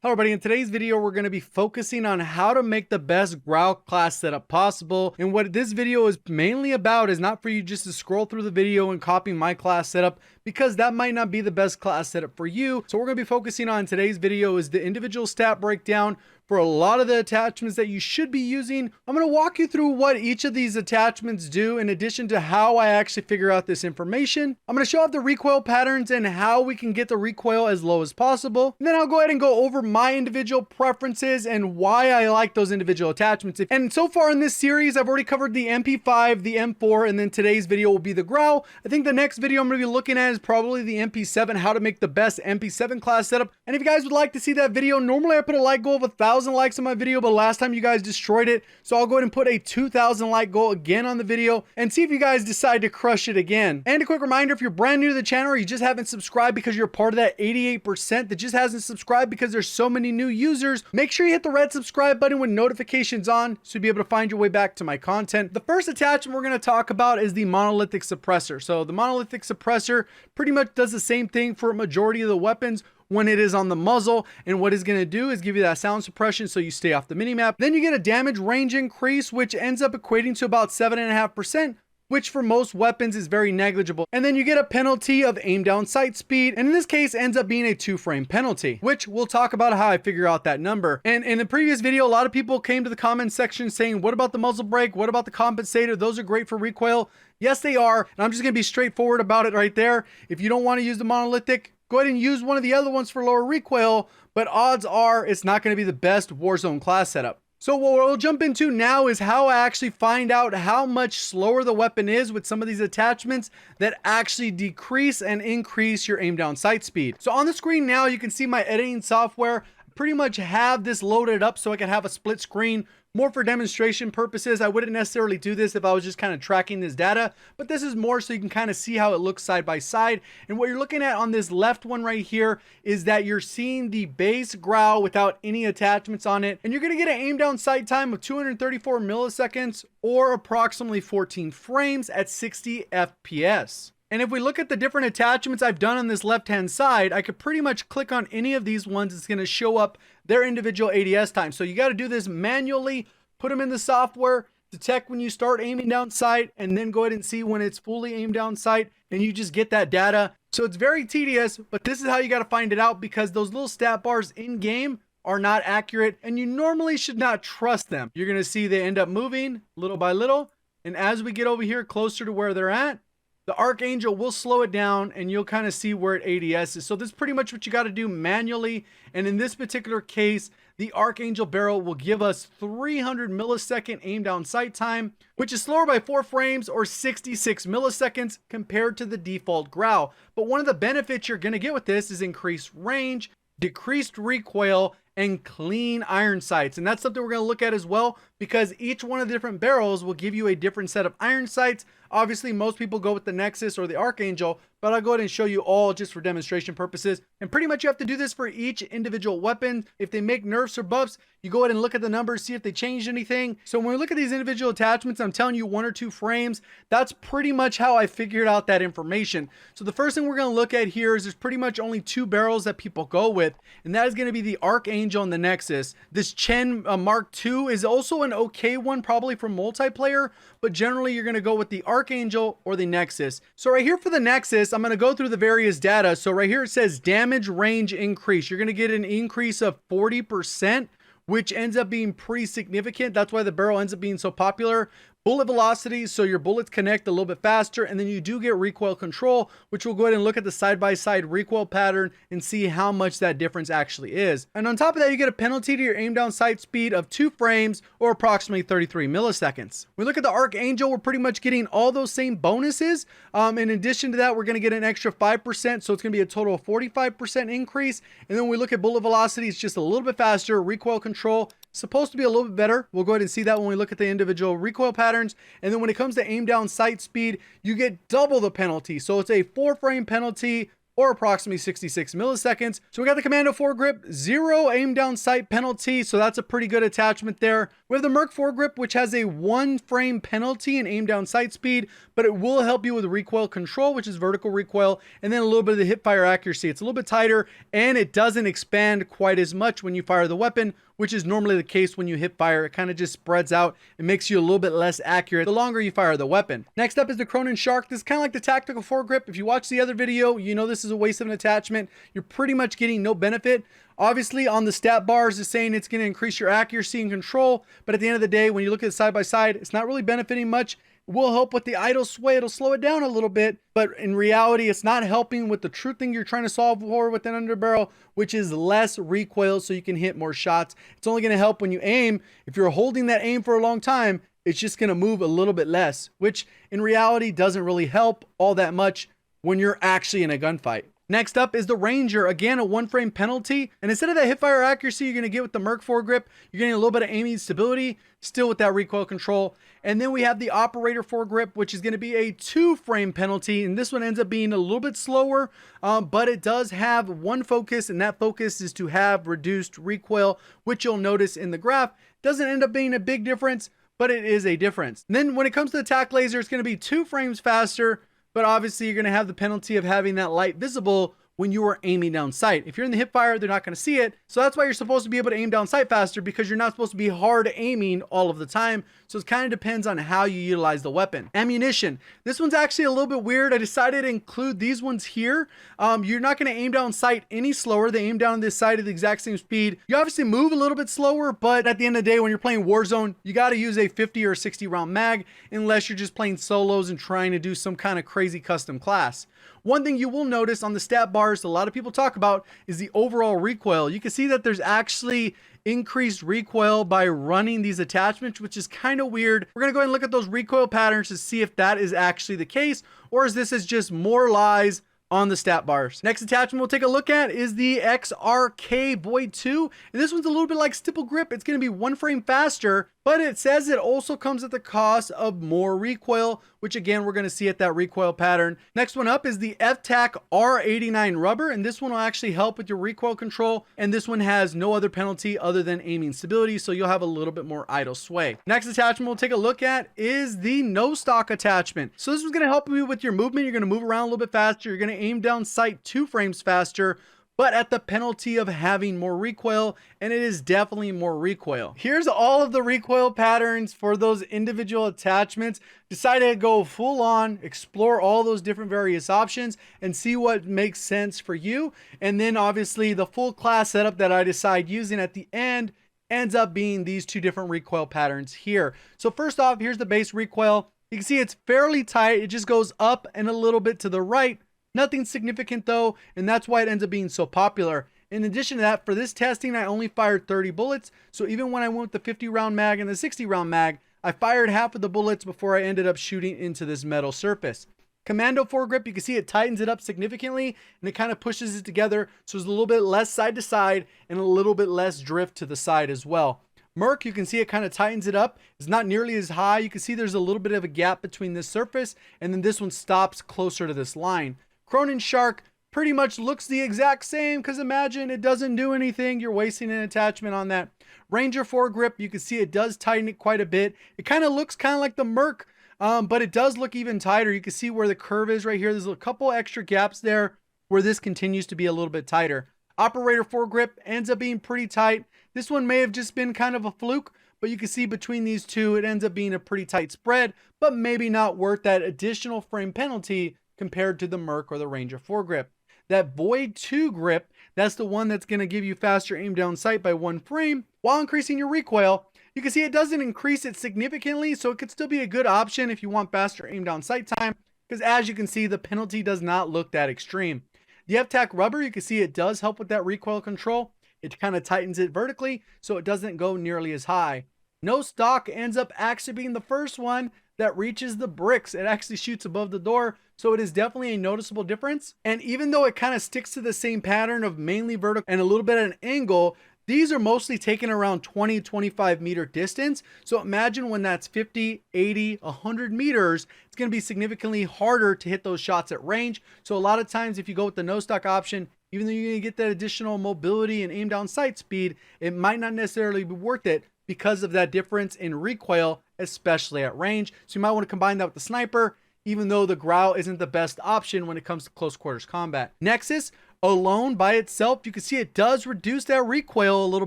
Hello everybody, in today's video we're going to be focusing on how to make the best Grau class setup possible. And what this video is mainly about is not for you just to scroll through the video and copy my class setup, because that might not be the best class setup for you. So we're going to be focusing on today's video is the individual stat breakdown for a lot of the attachments that you should be using. I'm going to walk you through what each of these attachments do in addition to how I actually figure out this information. I'm going to show off the recoil patterns and how we can get the recoil as low as possible. And then I'll go ahead and go over my individual preferences and why I like those individual attachments. And so far in this series, I've already covered the MP5, the M4, and then today's video will be the Grau. I think the next video I'm going to be looking at is probably the MP7, how to make the best MP7 class setup. And if you guys would like to see that video, normally I put a like goal of 1,000 likes on my video, but last time you guys destroyed it, so I'll go ahead and put a 2,000 like goal again on the video and see if you guys decide to crush it again. And a quick reminder, if you're brand new to the channel or you just haven't subscribed because you're part of that 88% that just hasn't subscribed because there's so many new users, make sure you hit the red subscribe button with notifications on so you'll be able to find your way back to my content. The first attachment we're going to talk about is the monolithic suppressor. So the monolithic suppressor pretty much does the same thing for a majority of the weapons when it is on the muzzle, and what it's going to do is give you that sound suppression so you stay off the minimap. Then you get a damage range increase, which ends up equating to about 7.5%, which for most weapons is very negligible. And then you get a penalty of aim down sight speed, and in this case ends up being a 2-frame penalty, which we'll talk about how I figure out that number. And in the previous video, a lot of people came to the comment section saying, what about the muzzle brake? What about the compensator? Those are great for recoil. Yes, they are. And I'm just going to be straightforward about it right there. If you don't want to use the monolithic, go ahead and use one of the other ones for lower recoil, but odds are it's not going to be the best Warzone class setup. So what we'll jump into now is how I actually find out how much slower the weapon is with some of these attachments that actually decrease and increase your aim down sight speed. So on the screen now, you can see my editing software. I pretty much have this loaded up so I can have a split screen. More for demonstration purposes. I wouldn't necessarily do this if I was just kind of tracking this data, but this is more so you can kind of see how it looks side by side. And what you're looking at on this left one right here is that you're seeing the base Grau without any attachments on it. And you're going to get an aim down sight time of 234 milliseconds or approximately 14 frames at 60 FPS. And if we look at the different attachments I've done on this left-hand side, I could pretty much click on any of these ones. It's going to show up their individual ADS time. So you got to do this manually, put them in the software, detect when you start aiming down sight, and then go ahead and see when it's fully aimed down sight, and you just get that data. So it's very tedious, but this is how you got to find it out, because those little stat bars in game are not accurate, and you normally should not trust them. You're going to see they end up moving little by little, and as we get over here closer to where they're at, the Archangel will slow it down and you'll kind of see where it ADS is. So this is pretty much what you got to do manually. And in this particular case, the Archangel barrel will give us 300 millisecond aim down sight time, which is slower by 4 frames or 66 milliseconds compared to the default Grau. But one of the benefits you're going to get with this is increased range, decreased recoil, and clean iron sights. And that's something we're going to look at as well, because each one of the different barrels will give you a different set of iron sights. Obviously, most people go with the Nexus or the Archangel, but I'll go ahead and show you all just for demonstration purposes. And pretty much you have to do this for each individual weapon. If they make nerfs or buffs, you go ahead and look at the numbers, see if they changed anything. So when we look at these individual attachments, I'm telling you 1 or 2 frames. That's pretty much how I figured out that information. So the first thing we're going to look at here is there's pretty much only 2 barrels that people go with, and that is going to be the Archangel and the Nexus. This Chen Mark II is also an okay one, probably for multiplayer, but generally you're going to go with the Archangel or the Nexus. So right here for the Nexus, I'm going to go through the various data. So right here it says damage range increase. You're going to get an increase of 40%, which ends up being pretty significant. That's why the barrel ends up being so popular. Bullet velocity, so your bullets connect a little bit faster, and then you do get recoil control, which we'll go ahead and look at the side-by-side recoil pattern and see how much that difference actually is. And on top of that, you get a penalty to your aim down sight speed of 2 frames or approximately 33 milliseconds. We look at the Archangel, we're pretty much getting all those same bonuses. In addition to that, we're going to get an extra 5%, so it's going to be a total of 45% increase. And then when we look at bullet velocity, it's just a little bit faster. Recoil control, supposed to be a little bit better. We'll go ahead and see that when we look at the individual recoil patterns. And then when it comes to aim down sight speed, you get double the penalty. So it's a 4-frame penalty or approximately 66 milliseconds. So we got the Commando foregrip, 0 aim down sight penalty, so that's a pretty good attachment there. We have the Merc foregrip, which has a 1 frame penalty in aim down sight speed, but it will help you with recoil control, which is vertical recoil, and then a little bit of the hip fire accuracy. It's a little bit tighter, and it doesn't expand quite as much when you fire the weapon, which is normally the case when you hip fire. It kind of just spreads out. It makes you a little bit less accurate the longer you fire the weapon. Next up is the Cronin Shark. This is kind of like the tactical foregrip. If you watch the other video, you know this is a waste of an attachment. You're pretty much getting no benefit. Obviously, on the stat bars, it's saying it's going to increase your accuracy and control, but at the end of the day, when you look at it side by side, it's not really benefiting much. It will help with the idle sway. It'll slow it down a little bit, but in reality, it's not helping with the true thing you're trying to solve for with an underbarrel, which is less recoil so you can hit more shots. It's only going to help when you aim. If you're holding that aim for a long time, it's just going to move a little bit less, which in reality doesn't really help all that much when you're actually in a gunfight. Next up is the Ranger, again a 1 frame penalty, and instead of that hipfire accuracy you're going to get with the Merc foregrip, you're getting a little bit of aiming stability, still with that recoil control. And then we have the Operator foregrip, which is going to be a 2 frame penalty, and this one ends up being a little bit slower, but it does have one focus, and that focus is to have reduced recoil, which you'll notice in the graph. Doesn't end up being a big difference, but it is a difference. And then when it comes to the attack laser, it's going to be 2 frames faster, but obviously you're going to have the penalty of having that light visible when you are aiming down sight. If you're in the hip fire, they're not going to see it. So that's why you're supposed to be able to aim down sight faster, because you're not supposed to be hard aiming all of the time. So it kind of depends on how you utilize the weapon. Ammunition. This one's actually a little bit weird. I decided to include these ones here. You're not going to aim down sight any slower. They aim down this side at the exact same speed. You obviously move a little bit slower, but at the end of the day, when you're playing Warzone, you got to use a 50 or 60 round mag unless you're just playing solos and trying to do some kind of crazy custom class. One thing you will notice on the stat bars a lot of people talk about is the overall recoil. You can see that there's actually increased recoil by running these attachments, which is kind of weird. We're going to go ahead and look at those recoil patterns to see if that is actually the case, or is this just more lies on the stat bars. Next attachment we'll take a look at is the XRK Void 2, and this one's a little bit like Stipple Grip. It's going to be 1 frame faster, but it says it also comes at the cost of more recoil, which again we're going to see at that recoil pattern. Next one up is the FTAC R89 rubber, and this one will actually help with your recoil control, and this one has no other penalty other than aiming stability, so you'll have a little bit more idle sway. Next attachment we'll take a look at is the no stock attachment. So this is going to help you with your movement. You're going to move around a little bit faster. You're going to aim down sight 2 frames faster, but at the penalty of having more recoil, and it is definitely more recoil. Here's all of the recoil patterns for those individual attachments. Decided to go full on, explore all those different various options and see what makes sense for you. And then obviously the full class setup that I decide using at the end ends up being these 2 different recoil patterns here. So first off, here's the base recoil. You can see it's fairly tight. It just goes up and a little bit to the right. Nothing significant though, and that's why it ends up being so popular. In addition to that, for this testing, I only fired 30 bullets. So even when I went with the 50 round mag and the 60 round mag, I fired half of the bullets before I ended up shooting into this metal surface. Commando foregrip, you can see it tightens it up significantly and it kind of pushes it together. So there's a little bit less side to side and a little bit less drift to the side as well. Merc, you can see it kind of tightens it up. It's not nearly as high. You can see there's a little bit of a gap between this surface, and then this one stops closer to this line. Cronin Shark pretty much looks the exact same, because imagine it doesn't do anything. You're wasting an attachment on that. Ranger foregrip, you can see it does tighten it quite a bit. It kind of looks kind of like the Merc, but it does look even tighter. You can see where the curve is right here. There's a couple extra gaps there where this continues to be a little bit tighter. Operator foregrip ends up being pretty tight. This one may have just been kind of a fluke, but you can see between these two, it ends up being a pretty tight spread, but maybe not worth that additional frame penalty compared to the Merc or the Ranger foregrip. That Void 2 grip, that's the one that's going to give you faster aim down sight by 1 frame while increasing your recoil. You can see it doesn't increase it significantly, so it could still be a good option if you want faster aim down sight time, because as you can see, the penalty does not look that extreme. The FTAC rubber, you can see it does help with that recoil control. It kind of tightens it vertically, so it doesn't go nearly as high. No stock ends up actually being the first one that reaches the bricks. It actually shoots above the door, so it is definitely a noticeable difference. And even though it kind of sticks to the same pattern of mainly vertical and a little bit at an angle, these are mostly taken around 20-25 meter distance. So imagine when that's 50, 80, 100 meters, it's going to be significantly harder to hit those shots at range. So a lot of times if you go with the no stock option, even though you're going to get that additional mobility and aim down sight speed, it might not necessarily be worth it because of that difference in recoil, especially at range. So you might want to combine that with the sniper, even though the Grau isn't the best option when it comes to close quarters combat. Nexus alone by itself, you can see it does reduce that recoil a little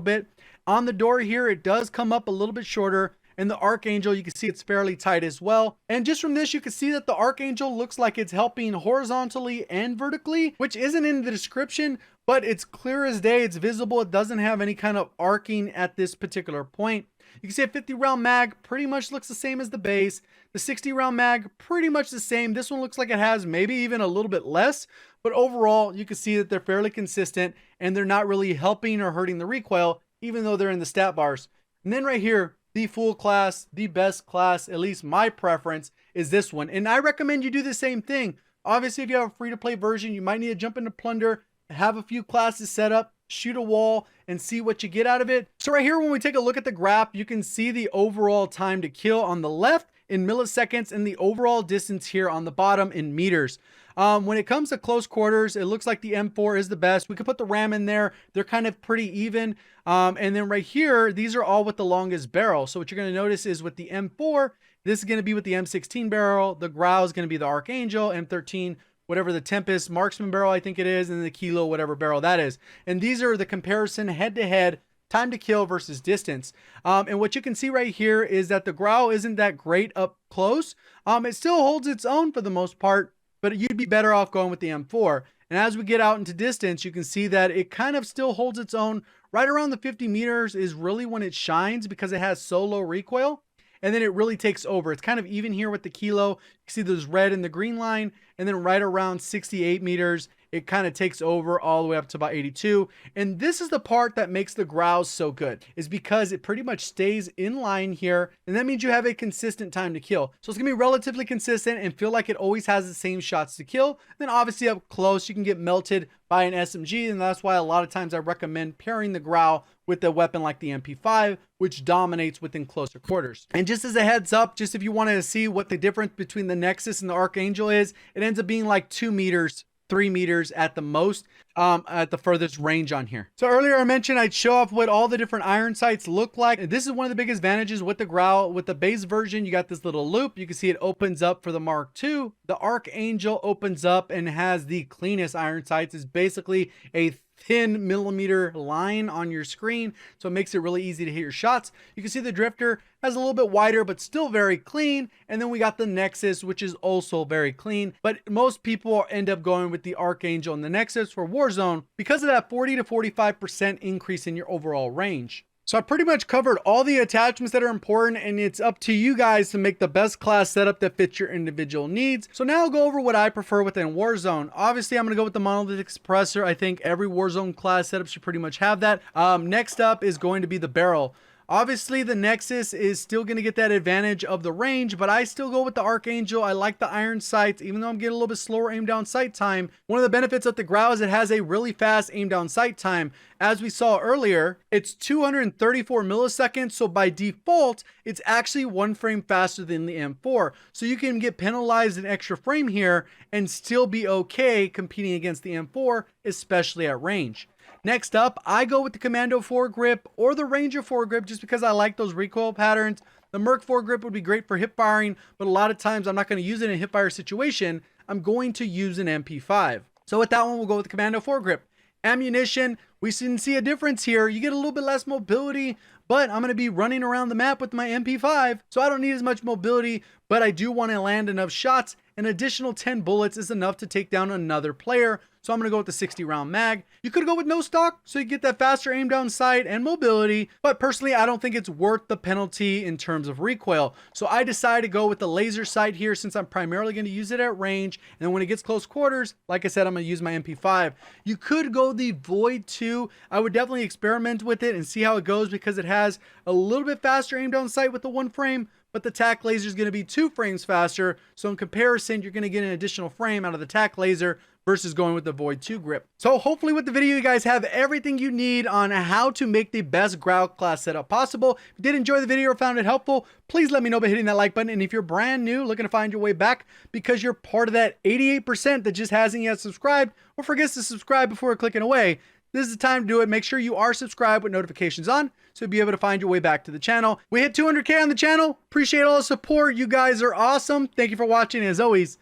bit. On the door here, it does come up a little bit shorter. And the Archangel, you can see it's fairly tight as well. And just from this, you can see that the Archangel looks like it's helping horizontally and vertically, which isn't in the description, but it's clear as day. It's visible. It doesn't have any kind of arcing at this particular point. You can see a 50 round mag pretty much looks the same as the base. The 60 round mag, pretty much the same. This one looks like it has maybe even a little bit less, but overall, you can see that they're fairly consistent and they're not really helping or hurting the recoil, even though they're in the stat bars. And then right here, the full class, the best class, at least my preference, is this one. And I recommend you do the same thing. Obviously, if you have a free-to-play version, you might need to jump into Plunder, have a few classes set up, shoot a wall, and see what you get out of it. So right here, when we take a look at the graph, you can see the overall time to kill on the left in milliseconds and the overall distance here on the bottom in meters. When it comes to close quarters, it looks like the M4 is the best. We could put the RAM in there. They're kind of pretty even. And then right here, these are all with the longest barrel. So what you're going to notice is with the M4, this is going to be with the M16 barrel. The Grau is going to be the Archangel, M13, whatever the Tempest marksman barrel I think it is, and the Kilo, whatever barrel that is. And these are the comparison head-to-head, time to kill versus distance. And what you can see right here is that the Grau isn't that great up close. It still holds its own for the most part, but you'd be better off going with the M4. And as we get out into distance, you can see that it kind of still holds its own. Right around the 50 meters is really when it shines because it has so low recoil. And then it really takes over. It's kind of even here with the Kilo. You see those red and the green line. And then right around 68 meters, it kind of takes over all the way up to about 82. And this is the part that makes the Grau so good, is because it pretty much stays in line here. And that means you have a consistent time to kill. So it's gonna be relatively consistent and feel like it always has the same shots to kill. Then obviously up close, you can get melted by an SMG. And that's why a lot of times I recommend pairing the Grau with a weapon like the MP5, which dominates within closer quarters. And just as a heads up, just if you wanted to see what the difference between the Nexus and the Archangel is, it ends up being like 2 meters, 3 meters at the most, at the furthest range on here. So earlier I mentioned I'd show off what all the different iron sights look like. And this is one of the biggest advantages with the Grau. With the base version, you got this little loop. You can see it opens up for the Mark II. The Archangel opens up and has the cleanest iron sights. It's basically a thin millimeter line on your screen, so it makes it really easy to hit your shots. You can see the Drifter has a little bit wider but still very clean, and then we got the Nexus, which is also very clean, but most people end up going with the Archangel and the Nexus for Warzone because of that 40 to 45% increase in your overall range. So I pretty much covered all the attachments that are important, and it's up to you guys to make the best class setup that fits your individual needs. So now I'll go over what I prefer within Warzone. Obviously, I'm going to go with the monolithic suppressor. I think every Warzone class setup should pretty much have that. Next up is going to be the barrel. Obviously, the Nexus is still going to get that advantage of the range, but I still go with the Archangel. I like the iron sights, even though I'm getting a little bit slower aim down sight time. One of the benefits of the Grau is it has a really fast aim down sight time. As we saw earlier, it's 234 milliseconds, so by default, it's actually 1 frame faster than the M4. So you can get penalized an extra frame here and still be okay competing against the M4, especially at range. Next up, I go with the Commando foregrip or the Ranger foregrip just because I like those recoil patterns. The Merc foregrip would be great for hip firing, but a lot of times I'm not going to use it in a hip fire situation. I'm going to use an MP5. So with that one, we'll go with the Commando foregrip. Ammunition, we can see a difference here. You get a little bit less mobility, but I'm going to be running around the map with my MP5, so I don't need as much mobility, but I do want to land enough shots. An additional 10 bullets is enough to take down another player. So I'm going to go with the 60 round mag. You could go with no stock so you get that faster aim down sight and mobility, but personally I don't think it's worth the penalty in terms of recoil. So I decided to go with the laser sight here since I'm primarily going to use it at range, and then when it gets close quarters, like I said, I'm going to use my MP5. You could go the Void 2. I would definitely experiment with it and see how it goes because it has a little bit faster aim down sight with the 1 frame, but the tac laser is going to be 2 frames faster. So in comparison, you're going to get an additional frame out of the tac laser, versus going with the Void 2 grip. So hopefully with the video, you guys have everything you need on how to make the best Grau class setup possible. If you did enjoy the video or found it helpful, please let me know by hitting that like button. And if you're brand new, looking to find your way back because you're part of that 88% that just hasn't yet subscribed or forgets to subscribe before clicking away, this is the time to do it. Make sure you are subscribed with notifications on so you'll be able to find your way back to the channel. We hit 200K on the channel. Appreciate all the support. You guys are awesome. Thank you for watching. And as always,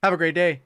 have a great day.